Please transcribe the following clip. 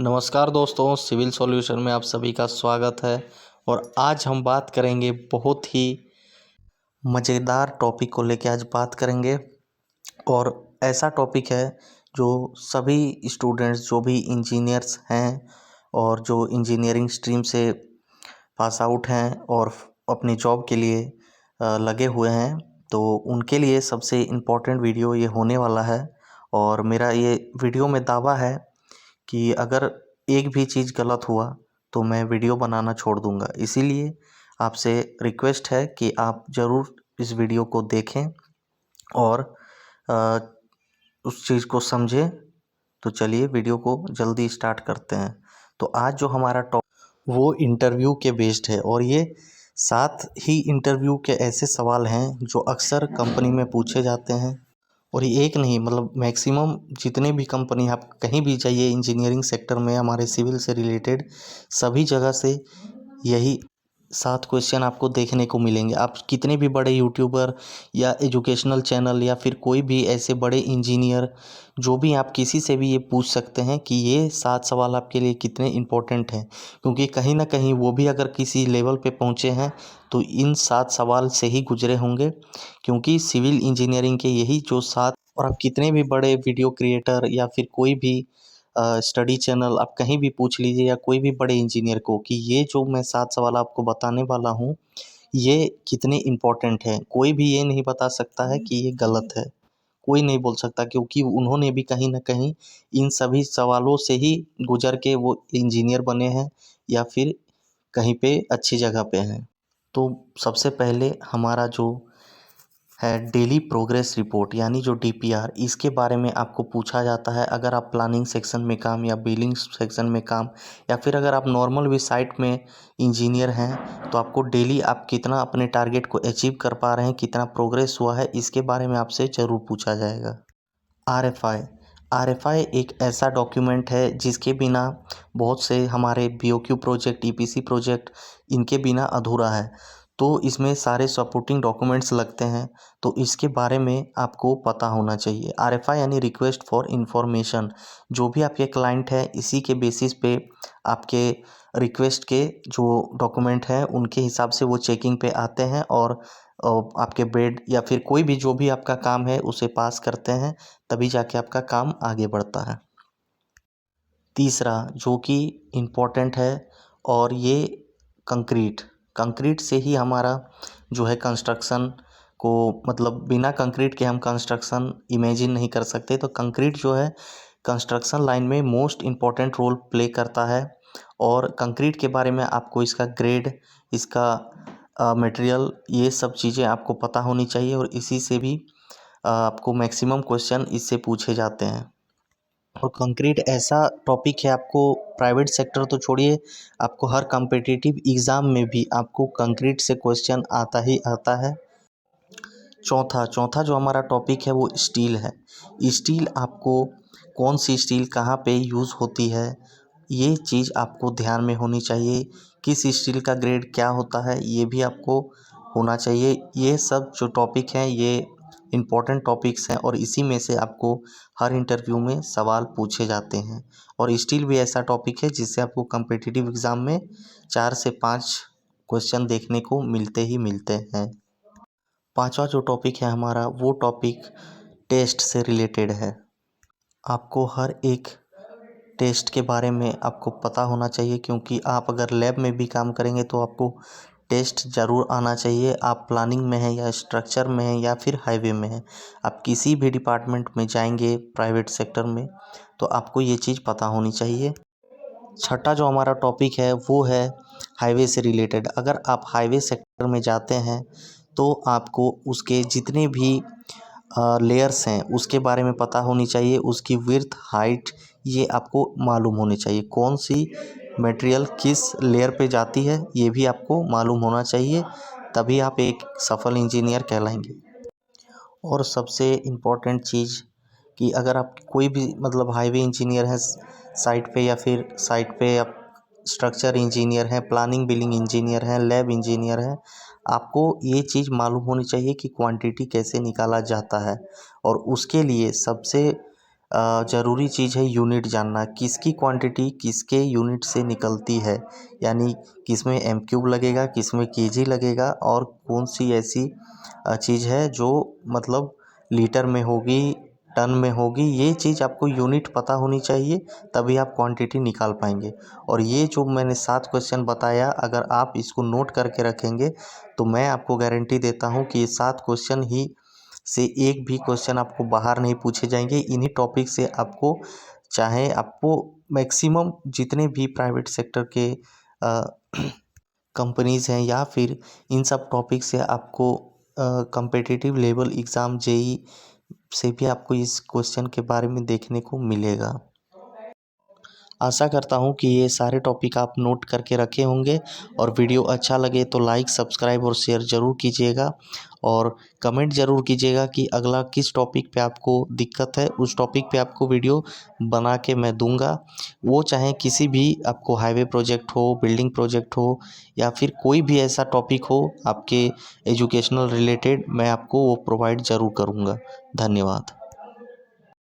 नमस्कार दोस्तों, civil solution में आप सभी का स्वागत है। और आज हम बात करेंगे बहुत ही मज़ेदार टॉपिक को लेकर। आज बात करेंगे और ऐसा टॉपिक है जो सभी स्टूडेंट्स जो भी इंजीनियर्स हैं और जो इंजीनियरिंग स्ट्रीम से पास आउट हैं और अपनी जॉब के लिए लगे हुए हैं, तो उनके लिए सबसे इम्पोर्टेंट वीडियो ये होने वाला है। और मेरा ये वीडियो में दावा है कि अगर एक भी चीज़ गलत हुआ तो मैं वीडियो बनाना छोड़ दूंगा। इसीलिए आपसे रिक्वेस्ट है कि आप ज़रूर इस वीडियो को देखें और अ, उस चीज़ को समझें। तो चलिए वीडियो को जल्दी स्टार्ट करते हैं। तो आज जो हमारा टॉपिक वो इंटरव्यू के बेस्ड है, और ये 7 ही इंटरव्यू के ऐसे सवाल हैं जो अक्सर कंपनी में पूछे जाते हैं। और ये एक नहीं, मतलब मैक्सिमम जितने भी कंपनी आप कहीं भी जाइए इंजीनियरिंग सेक्टर में, हमारे सिविल से रिलेटेड सभी जगह से यही 7 क्वेश्चन आपको देखने को मिलेंगे। आप कितने भी बड़े यूट्यूबर या एजुकेशनल चैनल या फिर कोई भी ऐसे बड़े इंजीनियर, जो भी आप किसी से भी ये पूछ सकते हैं कि ये 7 सवाल आपके लिए कितने इम्पोर्टेंट हैं, क्योंकि कहीं ना कहीं वो भी अगर किसी लेवल पे पहुँचे हैं तो इन 7 सवाल से ही गुजरे होंगे। क्योंकि सिविल इंजीनियरिंग के यही जो 7, और आप कितने भी बड़े वीडियो क्रिएटर या फिर कोई भी स्टडी चैनल आप कहीं भी पूछ लीजिए या कोई भी बड़े इंजीनियर को कि ये जो मैं 7 सवाल आपको बताने वाला हूँ ये कितने इम्पोर्टेंट हैं, कोई भी ये नहीं बता सकता है कि ये गलत है। कोई नहीं बोल सकता, क्योंकि उन्होंने भी कहीं ना कहीं इन सभी सवालों से ही गुजर के वो इंजीनियर बने हैं या फिर कहीं पे अच्छी जगह पे हैं। तो सबसे पहले हमारा जो है डेली प्रोग्रेस रिपोर्ट, यानी जो डीपीआर, इसके बारे में आपको पूछा जाता है। अगर आप प्लानिंग सेक्शन में काम या बिलिंग सेक्शन में काम या फिर अगर आप नॉर्मल भी साइट में इंजीनियर हैं, तो आपको डेली आप कितना अपने टारगेट को अचीव कर पा रहे हैं, कितना प्रोग्रेस हुआ है, इसके बारे में आपसे ज़रूर पूछा जाएगा। आरएफआई आरएफआई एक ऐसा डॉक्यूमेंट है जिसके बिना बहुत से हमारे बीओक्यू प्रोजेक्ट, ईपीसी प्रोजेक्ट, इनके बिना अधूरा है। तो इसमें सारे सपोर्टिंग डॉक्यूमेंट्स लगते हैं, तो इसके बारे में आपको पता होना चाहिए। आरएफआई यानी रिक्वेस्ट फॉर इंफॉर्मेशन। जो भी आपके क्लाइंट है, इसी के बेसिस पे आपके रिक्वेस्ट के जो डॉक्यूमेंट हैं उनके हिसाब से वो चेकिंग पे आते हैं और आपके बेड या फिर कोई भी जो भी आपका काम है उसे पास करते हैं, तभी जाके आपका काम आगे बढ़ता है। तीसरा जो कि इम्पोर्टेंट है, और ये कंक्रीट कंक्रीट से ही हमारा जो है कंस्ट्रक्शन को, मतलब बिना कंक्रीट के हम कंस्ट्रक्शन इमेजिन नहीं कर सकते। तो कंक्रीट जो है कंस्ट्रक्शन लाइन में मोस्ट इम्पॉर्टेंट रोल प्ले करता है। और कंक्रीट के बारे में आपको इसका ग्रेड, इसका मटेरियल, ये सब चीज़ें आपको पता होनी चाहिए, और इसी से भी आपको मैक्सिमम क्वेश्चन इससे पूछे जाते हैं। और कंक्रीट ऐसा टॉपिक है, आपको प्राइवेट सेक्टर तो छोड़िए, आपको हर कॉम्पिटिटिव एग्ज़ाम में भी आपको कंक्रीट से क्वेश्चन आता ही आता है। चौथा चौथा जो हमारा टॉपिक है वो स्टील है। स्टील, आपको कौन सी स्टील कहाँ पे यूज़ होती है, ये चीज़ आपको ध्यान में होनी चाहिए। किस स्टील का ग्रेड क्या होता है, ये भी आपको होना चाहिए। ये सब जो टॉपिक हैं ये इम्पोर्टेंट टॉपिक्स हैं, और इसी में से आपको हर इंटरव्यू में सवाल पूछे जाते हैं। और स्टील भी ऐसा टॉपिक है जिससे आपको कॉम्पिटिटिव एग्ज़ाम में 4 से 5 क्वेश्चन देखने को मिलते ही मिलते हैं। पांचवा जो टॉपिक है हमारा, वो टॉपिक टेस्ट से रिलेटेड है। आपको हर एक टेस्ट के बारे में आपको पता होना चाहिए, क्योंकि आप अगर लैब में भी काम करेंगे तो आपको टेस्ट ज़रूर आना चाहिए। आप प्लानिंग में हैं या स्ट्रक्चर में हैं या फिर हाईवे में हैं, आप किसी भी डिपार्टमेंट में जाएंगे प्राइवेट सेक्टर में, तो आपको ये चीज़ पता होनी चाहिए। छठा जो हमारा टॉपिक है वो है हाईवे से रिलेटेड। अगर आप हाईवे सेक्टर में जाते हैं तो आपको उसके जितने भी लेयर्स हैं उसके बारे में पता होनी चाहिए। उसकी विड्थ, हाइट, ये आपको मालूम होनी चाहिए। कौन सी मटेरियल किस लेयर पे जाती है ये भी आपको मालूम होना चाहिए, तभी आप एक सफल इंजीनियर कहलाएंगे। और सबसे इम्पोर्टेंट चीज़ कि अगर आप कोई भी, मतलब हाईवे इंजीनियर हैं साइट पे, या फिर साइट पे आप स्ट्रक्चर इंजीनियर हैं, प्लानिंग बिलिंग इंजीनियर हैं, लैब इंजीनियर हैं, आपको ये चीज़ मालूम होनी चाहिए कि क्वांटिटी कैसे निकाला जाता है। और उसके लिए सबसे ज़रूरी चीज़ है यूनिट जानना, किसकी क्वांटिटी किसके यूनिट से निकलती है, यानी किस में एम क्यूब लगेगा, किस में केजी लगेगा, और कौन सी ऐसी चीज़ है जो मतलब लीटर में होगी, टन में होगी। ये चीज़ आपको यूनिट पता होनी चाहिए, तभी आप क्वांटिटी निकाल पाएंगे। और ये जो मैंने 7 क्वेश्चन बताया, अगर आप इसको नोट करके रखेंगे तो मैं आपको गारंटी देता हूँ कि ये 7 क्वेश्चन ही से एक भी क्वेश्चन आपको बाहर नहीं पूछे जाएंगे। इन्हीं टॉपिक से आपको, चाहे आपको मैक्सिमम जितने भी प्राइवेट सेक्टर के कंपनीज़ हैं या फिर इन सब टॉपिक से आपको कम्पिटिटिव लेवल एग्ज़ाम जेई से भी आपको इस क्वेश्चन के बारे में देखने को मिलेगा। आशा करता हूँ कि ये सारे टॉपिक आप नोट करके रखे होंगे, और वीडियो अच्छा लगे तो लाइक, सब्सक्राइब और शेयर ज़रूर कीजिएगा, और कमेंट ज़रूर कीजिएगा कि अगला किस टॉपिक पे आपको दिक्कत है। उस टॉपिक पे आपको वीडियो बना के मैं दूंगा। वो चाहे किसी भी आपको हाईवे प्रोजेक्ट हो, बिल्डिंग प्रोजेक्ट हो, या फिर कोई भी ऐसा टॉपिक हो आपके एजुकेशनल रिलेटेड, मैं आपको वो प्रोवाइड ज़रूर करूँगा। धन्यवाद।